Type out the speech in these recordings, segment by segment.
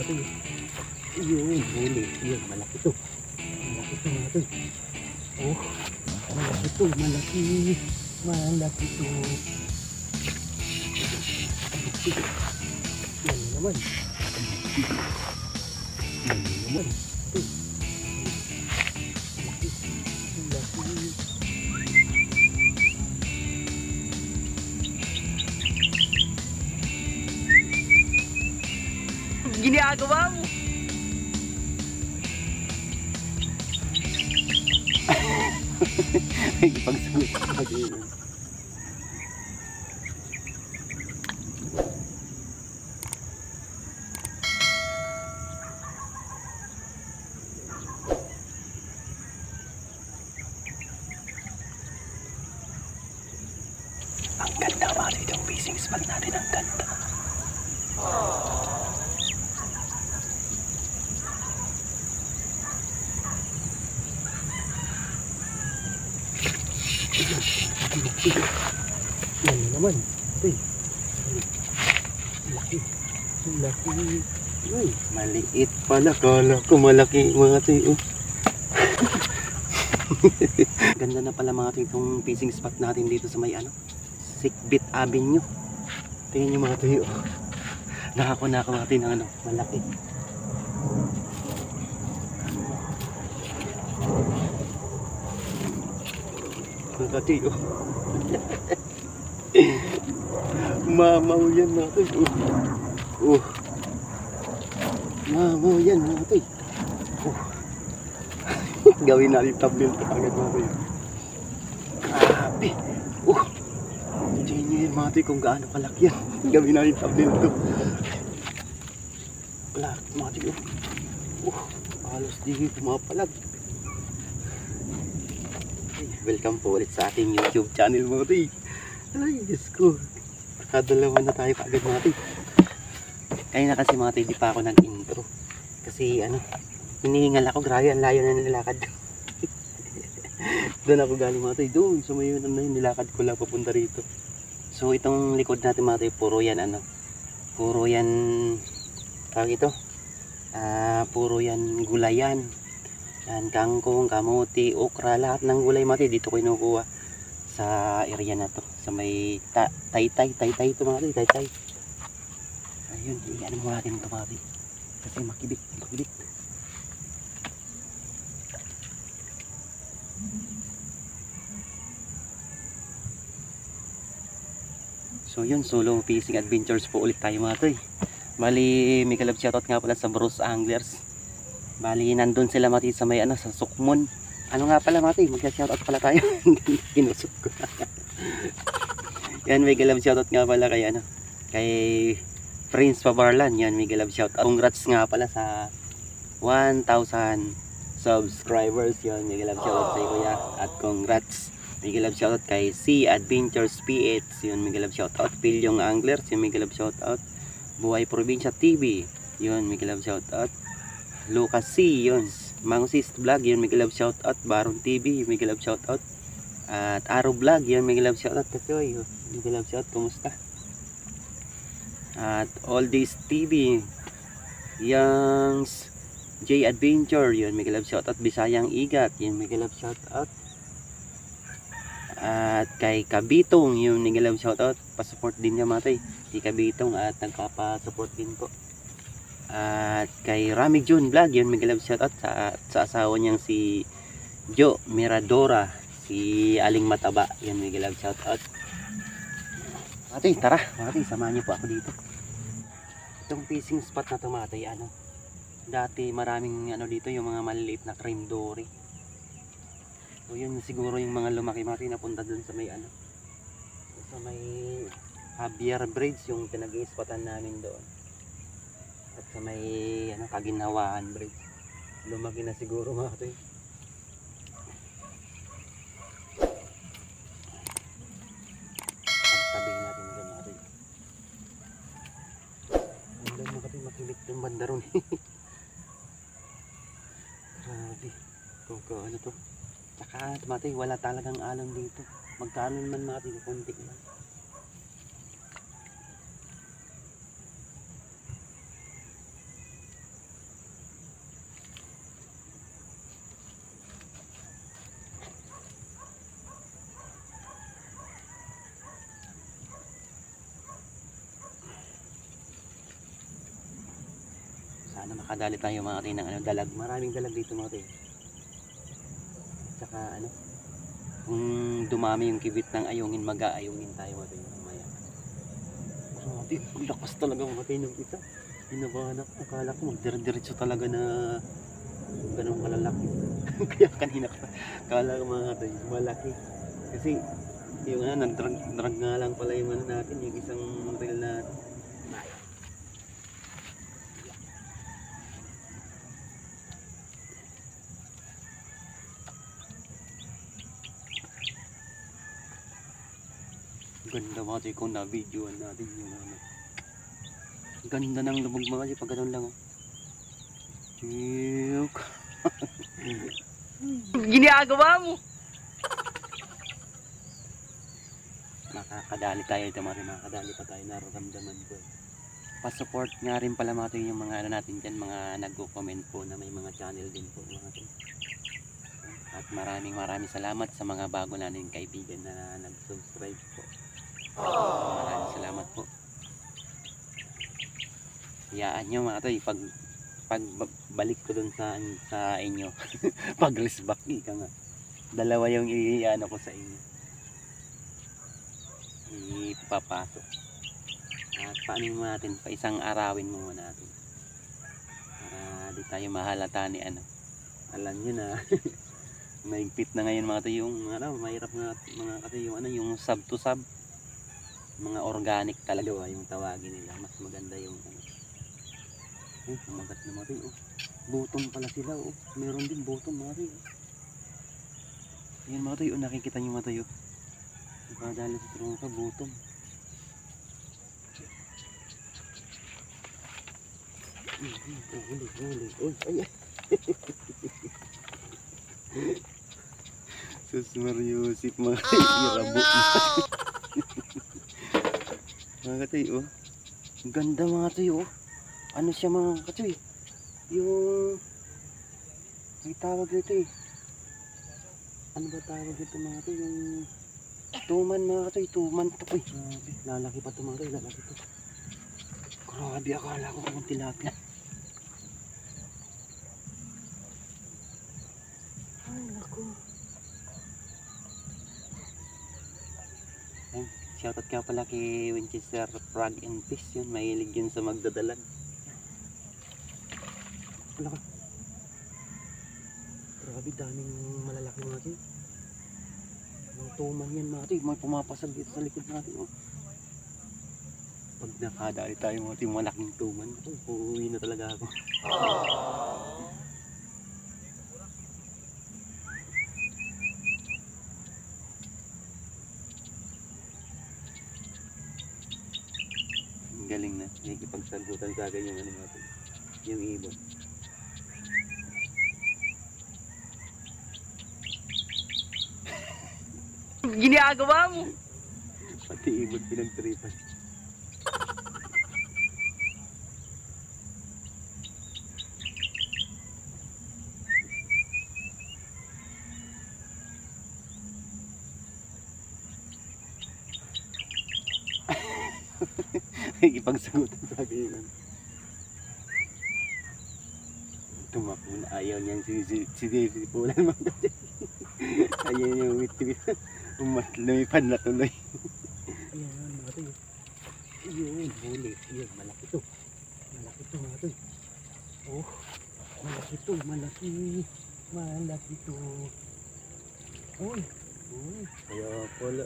ito. Yun, huli. Yun, malaki to. Malaki to mga ito. Oh, malaki to, malaki. Malaki to. Yan naman. Yan naman. Ito. Malaki. Malaki. Ginagawa mo? Pagsagot ka din. Ang ganda mga ito yung fishing spot natin. Ang ganda. Yan naman. Uy. Laki. Laki. Uy, maliit pala. Kala ko malaki mga tiyo. Ganda na pala mga tiyo itong fishing spot natin dito sa may ano, Sikbit Avenue. Tingnan nyo mga tiyo. Nakakuha mga tiyo ng ano, malaki. Mga tiyo. Mamaw yan mga tiyo. Mamaw yan mga tiyo. Gawin natin thumbnail ito agad mga tiyo. Grabe. Tingnan nyo yan mga tiyo kung gaano kalaki yan. Gawin natin thumbnail ito. Kalaki mga tiyo. Halos di pumapalag. Welcome po ulit sa ating YouTube channel mga tiyo. Ay, Diyos ko. Nakadalawa na tayo kaagad mga tiyo. Kaya na kasi mga tiyo, di pa ako nag-intro. Kasi ano, hinihingal ako. Grabe, ang layo na nilakad. Doon ako galing mga tiyo. Doon, sumayo na yun. Nilakad ko lang papunta rito. So, itong likod natin mga tiyo, puro yan ano. Puro yan, tawag ito. Puro yan gulayan. Yan, kangkong, kamuti, okra, lahat ng gulay mga tiyo. Dito ko kinukuha sa area na to. Sa may taytay ito mga tiyo, taytay. Ayun, iyan mo natin ito mga tiyo. Kasi makibit. So yun, solo fishing adventures po ulit tayo mga tiyo. Bali, may kalab shoutout nga pala sa Bruce Anglers. Bali, nandun sila mati sa may ano, sa Sukmon. Ano nga pala mati, mag-shoutout pala tayo. Kinusok ko. Yan, may galab shoutout nga pala kay ano, kay Prince Pabarlan. Yan, may galab shoutout. Congrats nga pala sa 1,000 subscribers. Yan, may galab shoutout sa kuya. At congrats. May galab shoutout kay C Adventures PH. Yun, may galab shoutout. Pilyong Anglers. Yun, may galab shoutout. Buhay Probinsya TV. Yun, may galab shoutout. Lucas C, yun. Mangusist Vlog, yun, may galab shoutout. Baron TV, may galab shoutout. At Arrow Vlog, yun, may galab shoutout. Kachoy, may galab shoutout, kumusta? At All This TV, Youngs J Adventure, yun, may galab shoutout. Bisayang Igat, yun, may galab shoutout. At kay Kabitong, yun, may galab shoutout. Pasupport din niya matay. Si Kabitong at nagpapasupport din po. At kay Rami June Vlog, yun, may galab shoutout sa asawa niyang si Jo Miradora, si Aling Mataba, yun, may galab shoutout. Matay, tara, matay, samahan niyo po ako dito. Itong fishing spot na to matay, ano, dati maraming ano dito, yung mga maliliit na creme dory. So yun siguro yung mga lumaki matay napunta dun sa may ano, sa may Javier Bridge, yung pinag-i-spotan namin doon. At sa may ano, Kaginhawaan Bridge. Lumaki na siguro mga ito. Pagtabihin natin dyan mga ito. Hindi mo kasi makilit yung banda ron. Grabe. Kung ano to. Tsaka matay, wala talagang alon dito. Magkalon man mga ito, kunti lang. Sana makadali tayo mga tayo ng ano, dalag. Maraming dalag dito mga tayo. Tsaka ano, kung dumami yung kibit ng ayungin, mag-aayungin tayo mga tayo mamaya. Grabe, ang lakas talaga mga tayo ng isa. Hinabahan ako, akala ko magdiretso talaga na ganun kalalaki. Kaya kanina ka, akala ko mga tayo, malaki. Kasi yung ano, nag-drag nga lang pala yung ano natin, yung isang reel natin. Ganda mga tayo kung na-videoan natin yung ano. Ganda ng lubog mga tayo pag ganun lang. Oh. Chiyok. Ginagawa mo. Makakadali tayo ito mga tayo, makakadali pa tayo, nararamdaman ko. Pa-support nga rin pala mga tayo yung mga ano natin dyan, mga nagko-comment po na may mga channel din po mga tayo. At maraming salamat sa mga bago natin kaibigan na nag-subscribe po. Maraming salamat po. Iyaan nyo mga tayo pag balik ko dun sa inyo. Pag rest back ka nga. Dalawa yung iano ko sa inyo. Ipapasok. At paano natin, pa isang arawin muna natin. Para di tayo mahalata ni ano. Alam nyo na. Maigpit na ngayon mga tayo yung ano, mahirap nga mga tayo yung ano, yung sub to sub. Mga organic talaga yung tawagin nila. Mas maganda yung ano. Kumagat na mga tayo. Butong pala sila. Meron din butong mga tayo. Yan mga tayo, nakikita nyo mga tayo. Nakadali sa trungka, butong. Huli. Sus Mariusip mga irabo. Mga katoy, ang ganda mga tayo. Ano siya mga katoy? Yung may tawag dito ano ba tawag dito mga katoy? Yung tuman mga katoy, tuman to. Uy, grabe, lalaki pa to mga katoy, lalaki to. Grabe, akala ko kung tilapia. Ay naku. Shoutout ka pala kay Winchester Frog and Fish, yun, mahilig yun sa magdadalag. Wala ka. Grabe, daming malalaki mga tayo. Mga tuman yan mga tayo, may pumapasag dito sa likod natin. Pag nakadali tayo mga tayo, malaking tuman, uuwi na talaga ako. Galing na, nakikipagsagutan sa akin yung ano natin, yung ibon. Ginagawa mo. Pati ibon pinagtripan. Nakikipagsagutan sa akin yung ano. Tumakbo na, ayaw niyan si Daisy Pulan mga kasi. Ayaw niya umitiwit. Lumipad na tuloy. Ayan mga tayo. Yun, huli. Yun, malaki to. Malaki to mga tayo. Oh, malaki to, malaki. Malaki to. Uy, kaya pala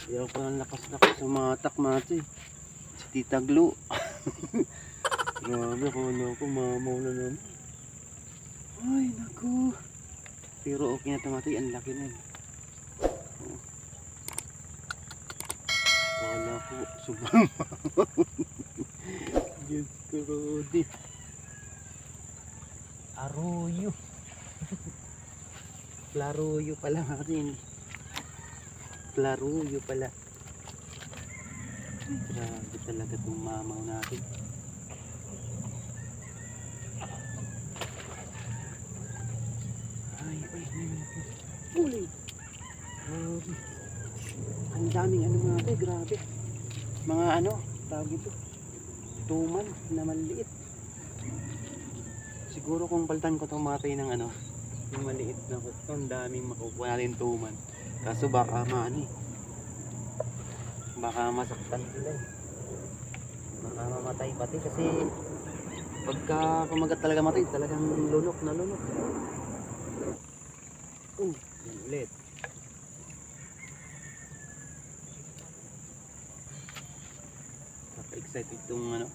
kaya pala lakas-lakas sumatak mga tayo. Si Tita Glo. Grabe, kala ko mamaw na naman. Ay, naku. Pero okay na tumatay, ang laki na. Kala ko, sobrang mamaw. Diyos ko, Rodi. Arroyo. Claruyo pala natin. Claruyo pala. Grabe talaga itong mamaw natin. Ay, huli. Grabe. Ang daming ano mga tayo, grabe. Mga ano, tawag ito. Tuman na maliit. Siguro kung palitan ko itong matay ng ano, yung maliit na ito, ang daming makukuha natin tuman. Kaso baka maani, baka masaktan sila eh. Baka mamatay pati kasi pagka kumagat talaga matay, talagang lunok na lunok. Yan ulit. Excited itong ano,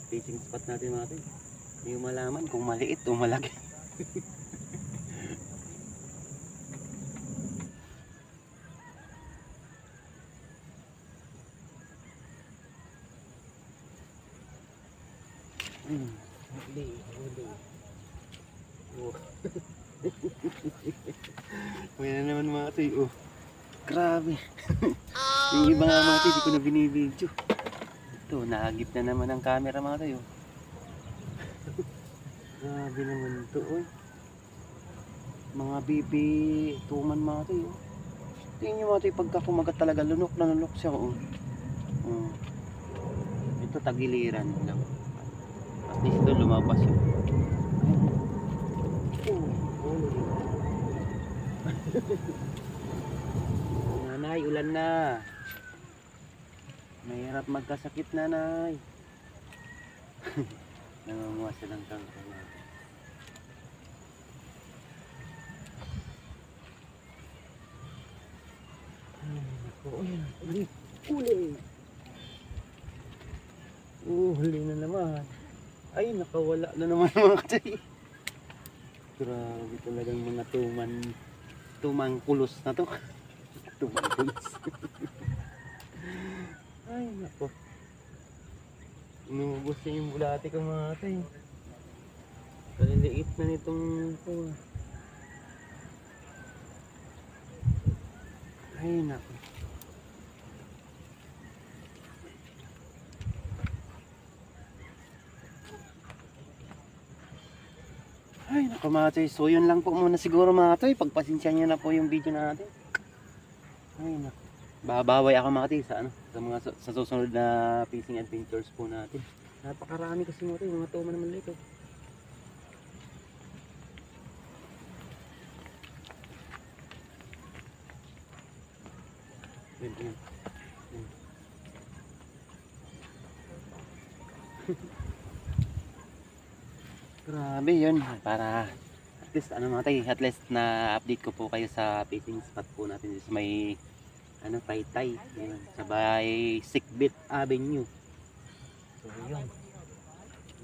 fishing spot natin natin. Hindi ko malaman kung maliit o malaki. Huli. Oh. May na naman mga ito eh. Oh. Grabe. Yung iba nga mga ito, hindi ko na binibidyo. Ito, nahagip na naman ang camera mga tayo. Grabe naman ito, oy. Mga bibi tuman mga tayo. Tingnan nyo mga tayo, pagka kumagat talaga, lunok na lunok siya. Oh. Ito, tagiliran lang. At least ito, lumabas yun. Nanay, ulan na. Mahirap magkasakit, nanay. Nangunguha silang kangkong natin. Huli na naman. Ay, nakawala na naman mga katay. Grabe talagang mga tumang kulos na to. Tumang kulos. Ay, nako. Inubos na yung bulate ko mga katay. Kaliliit na nitong ito. Ay, nako. Ay, naku mga toy. So, yun lang po muna siguro mga toy. Pagpasensya nyo na po yung video natin. Ay, naku. Babaway ako mga toy sa, ano, sa susunod na fishing adventures po natin. Napakarami kasi mga toy. Mga tuman naman dito. Yan. Grabe yun, para at least ano mga tay, at least na update ko po kayo sa fishing spot po natin sa may ano, Taytay, yun, sa may Sikbit Avenue. So yun,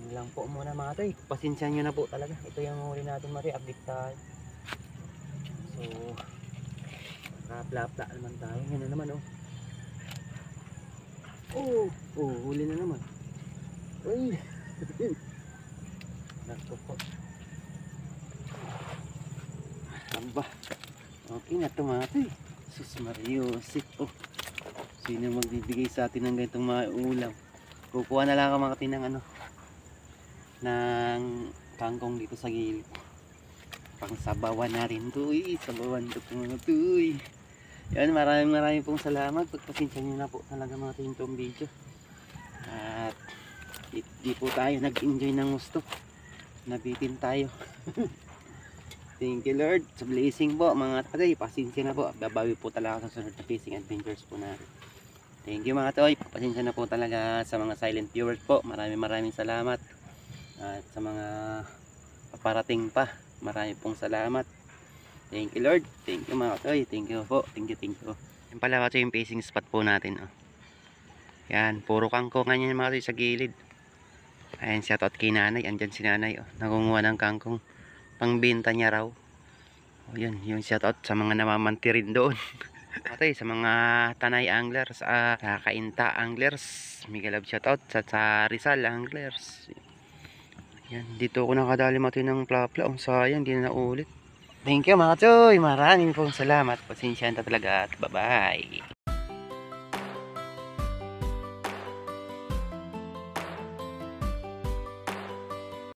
yun lang po muna mga tay, pasensya nyo na po talaga, ito yung huli natin mga tay, update tayo. So kapla-pla naman tayo, yun na naman huli na naman. Uy. Nako po. Aba. Okay na ito mga tay. Sus Mariosip. Sino magbibigay sa atin ng ganitong mga ulam? Kukuha na lang ako mga tay ng ano, ng kangkong dito sa gilid. Pang sabawan na rin to. Sabawan to mga tay. Yan, maraming pong salamat. Pagpasensya nyo na po talaga mga tay itong video. At di po tayo nag-enjoy ng gusto. Nabitin tayo. Thank you Lord sa blessing po mga tagay. Pasensya na po, babawi po talaga sa sunod na fishing adventures po natin. Thank you mga toy. Pasensya na po talaga sa mga silent viewers po. Maraming salamat. At sa mga paparating pa, maraming pong salamat. Thank you Lord. Thank you mga toy. Thank you po. Thank you. Yan pala ito yung fishing spot po natin. Yan, puro kangkongan yan mga toy sa gilid. Ayan, shoutout kay nanay. Andyan si nanay. Nakunguha ng kangkong. Pangbenta niya raw. Yun, yung shoutout sa mga namamanti rin doon. Patay, sa mga Tanay anglers. Sa Kainta anglers. Mega love shoutout. Sa Rizal anglers. Yan, dito ako nakadali mati ng plapla. Sayang, hindi na naulit. Thank you mga choy. Maraming pong salamat. Pasensya na talaga at bye bye.